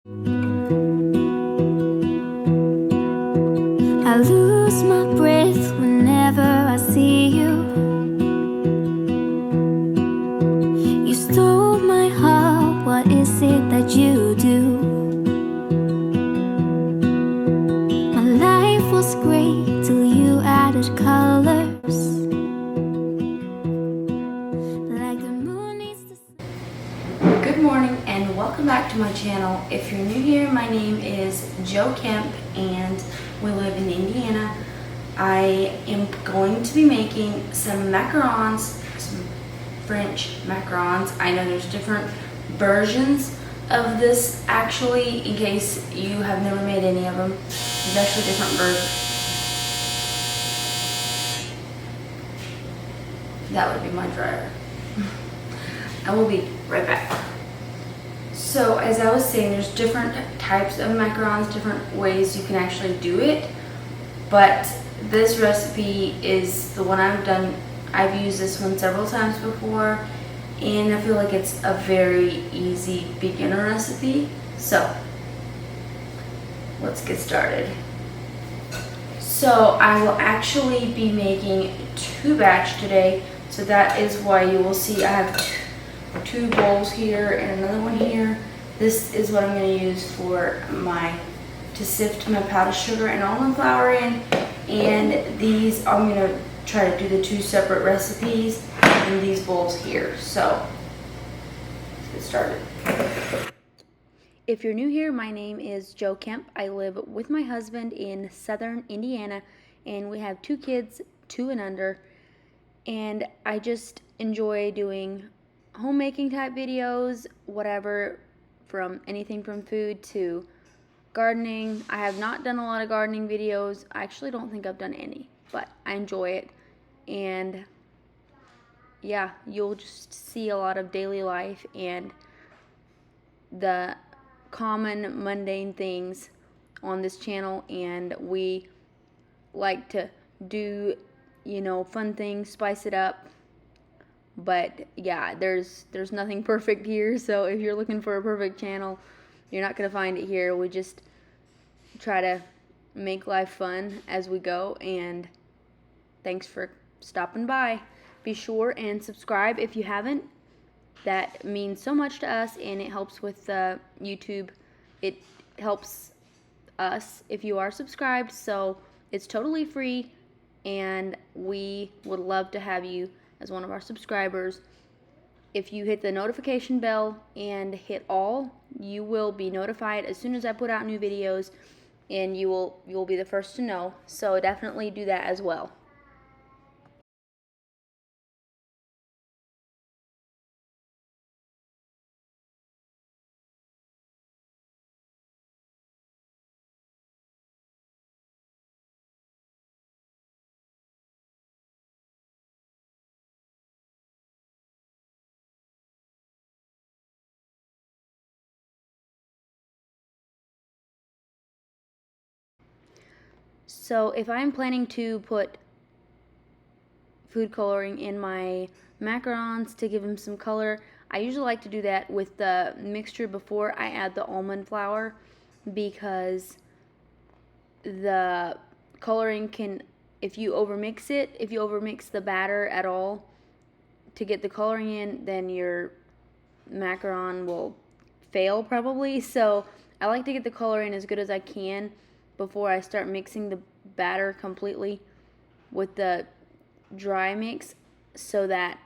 I lose my breath whenever I see you. You stole my heart, what is it that you do? My life was great till you added colors. Like the moon needs the sun. Good morning and welcome back to my channel. If you're new here, my name is Joe Kemp and we live in Indiana. I am going to be making some macarons, some French macarons. I know there's different versions of this actually, in case you have never made any of them. There's actually different versions. That would be my dryer. I will be right back. So as I was saying, there's different types of macarons, different ways you can actually do it. But this recipe is the one I've done. I've used this one several times before, and I feel like it's a very easy beginner recipe. So let's get started. So I will actually be making 2 batch today. So that is why you will see I have two bowls here and another one here. This is what I'm going to use for to sift my powdered sugar and almond flour in. And these, I'm going to try to do the 2 separate recipes in these bowls here. So let's get started. If you're new here, my name is Joe Kemp. I live with my husband in southern Indiana, and we have 2 kids, 2 and under. And I just enjoy doing homemaking type videos, whatever, from anything from food to gardening. I have not done a lot of gardening videos. I actually don't think I've done any, but I enjoy it. And yeah, you'll just see a lot of daily life and the common mundane things on this channel, and we like to do, fun things, spice it up. But yeah, there's nothing perfect here, so if you're looking for a perfect channel, you're not going to find it here. We just try to make life fun as we go, and thanks for stopping by. Be sure and subscribe if you haven't. That means so much to us, and it helps with YouTube. It helps us if you are subscribed, so it's totally free, and we would love to have you as one of our subscribers. If you hit the notification bell and hit all, you will be notified as soon as I put out new videos, and you will be the first to know. So definitely do that as well. So if I'm planning to put food coloring in my macarons to give them some color, I usually like to do that with the mixture before I add the almond flour, because the coloring can, if you overmix the batter at all to get the coloring in, then your macaron will fail probably. So I like to get the color in as good as I can before I start mixing the batter completely with the dry mix, so that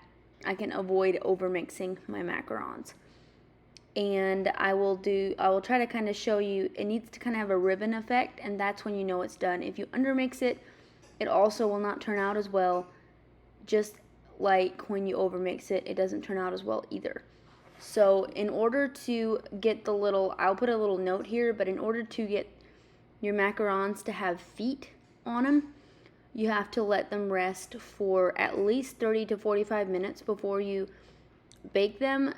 I can avoid overmixing my macarons. And I will try to kind of show you, it needs to kind of have a ribbon effect, and that's when you know it's done. If you undermix it, it also will not turn out as well. Just like when you overmix it, it doesn't turn out as well either. So in order to get I'll put a little note here, but in order to get your macarons to have feet on them, you have to let them rest for at least 30 to 45 minutes before you bake them.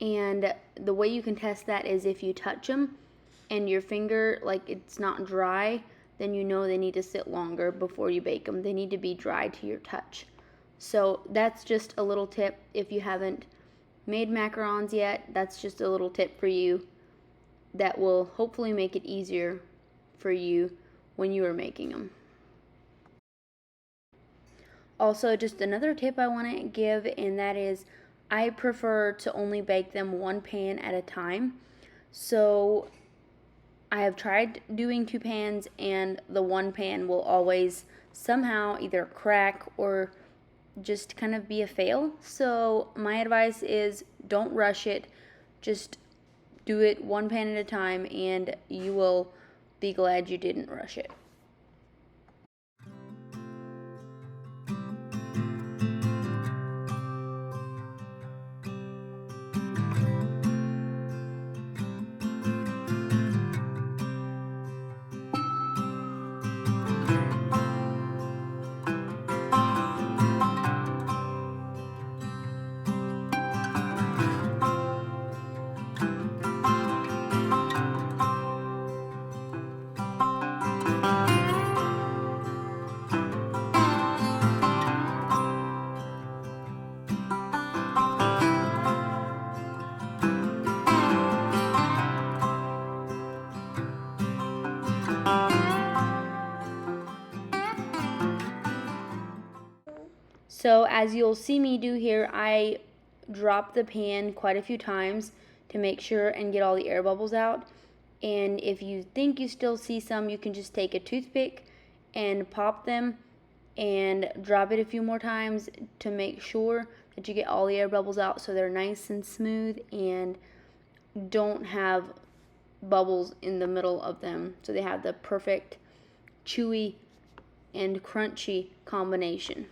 And the way you can test that is if you touch them and your finger, like, it's not dry, then you know they need to sit longer before you bake them. They need to be dry to your touch. So that's just a little tip. If you haven't made macarons yet, that's just a little tip for you. that will hopefully make it easier for you when you are making them. Also, just another tip I want to give, and that is I prefer to only bake them one pan at a time. So I have tried doing 2 pans, and the one pan will always somehow either crack or just kind of be a fail. So my advice is don't rush it. Just do it one pan at a time, and you will be glad you didn't rush it. So as you'll see me do here, I drop the pan quite a few times to make sure and get all the air bubbles out. And if you think you still see some, you can just take a toothpick and pop them and drop it a few more times to make sure that you get all the air bubbles out so they're nice and smooth and don't have bubbles in the middle of them. So they have the perfect chewy and crunchy combination.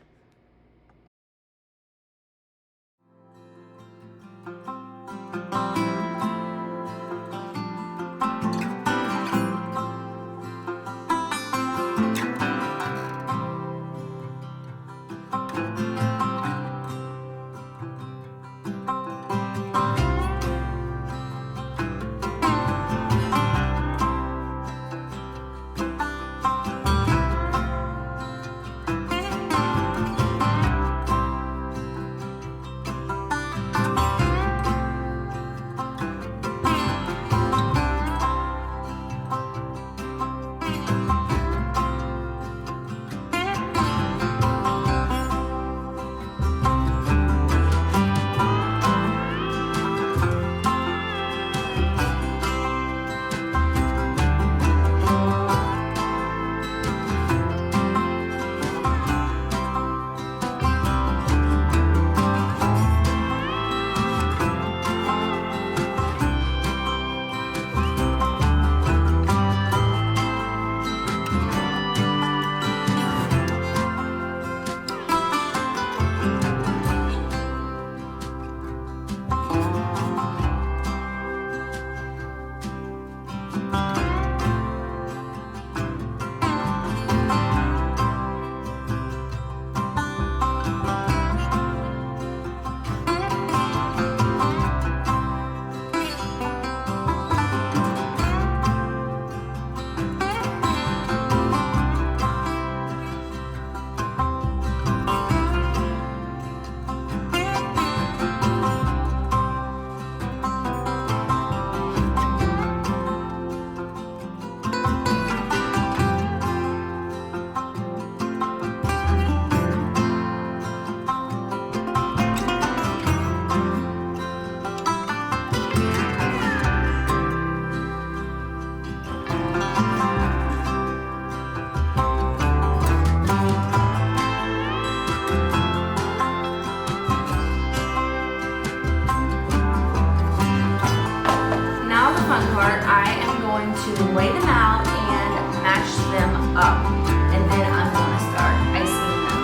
Lay them out and match them up, and then I'm going to start icing them.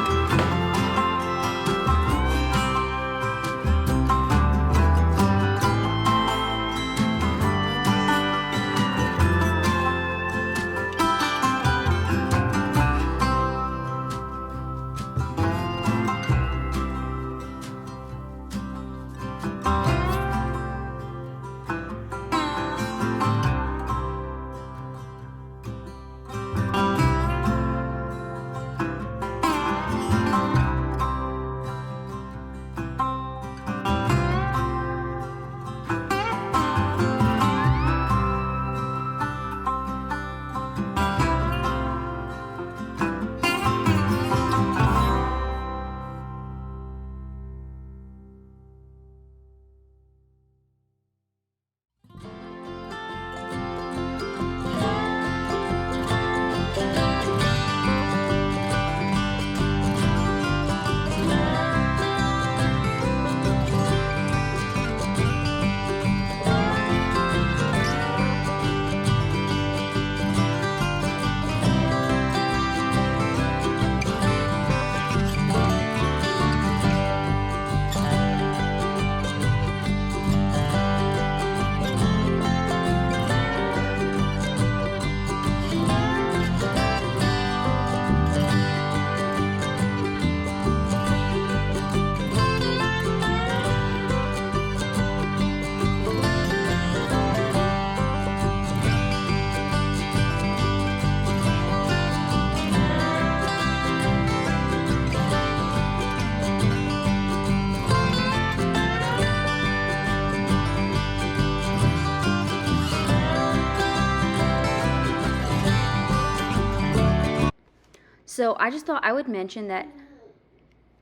So I just thought I would mention that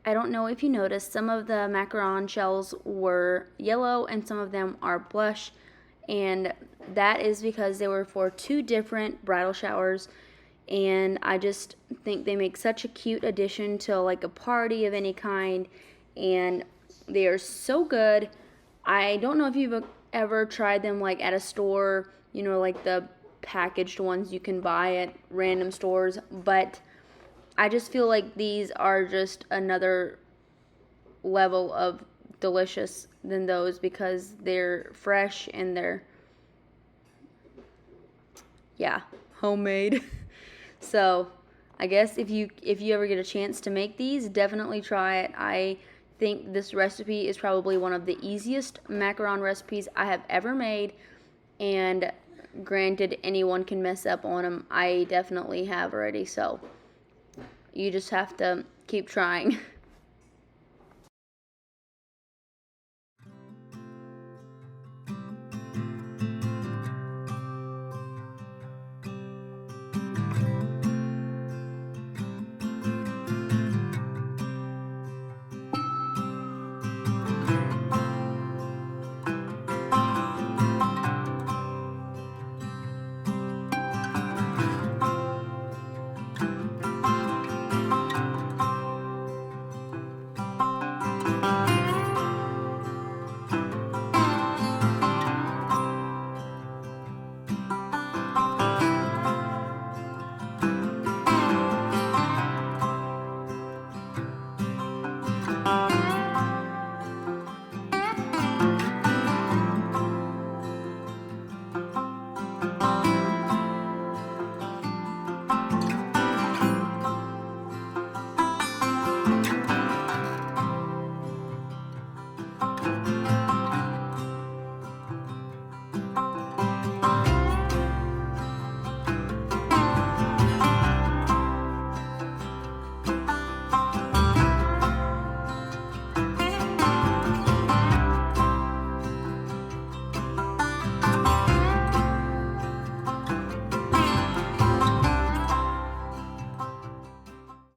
I don't know if you noticed, some of the macaron shells were yellow and some of them are blush, and that is because they were for 2 different bridal showers, and I just think they make such a cute addition to like a party of any kind, and they are so good. I don't know if you've ever tried them like at a store, you know, like the packaged ones you can buy at random stores, but I just feel like these are just another level of delicious than those because they're fresh and they're, yeah, homemade. So I guess if you ever get a chance to make these, definitely try it. I think this recipe is probably one of the easiest macaron recipes I have ever made, and granted, anyone can mess up on them. I definitely have already, so you just have to keep trying.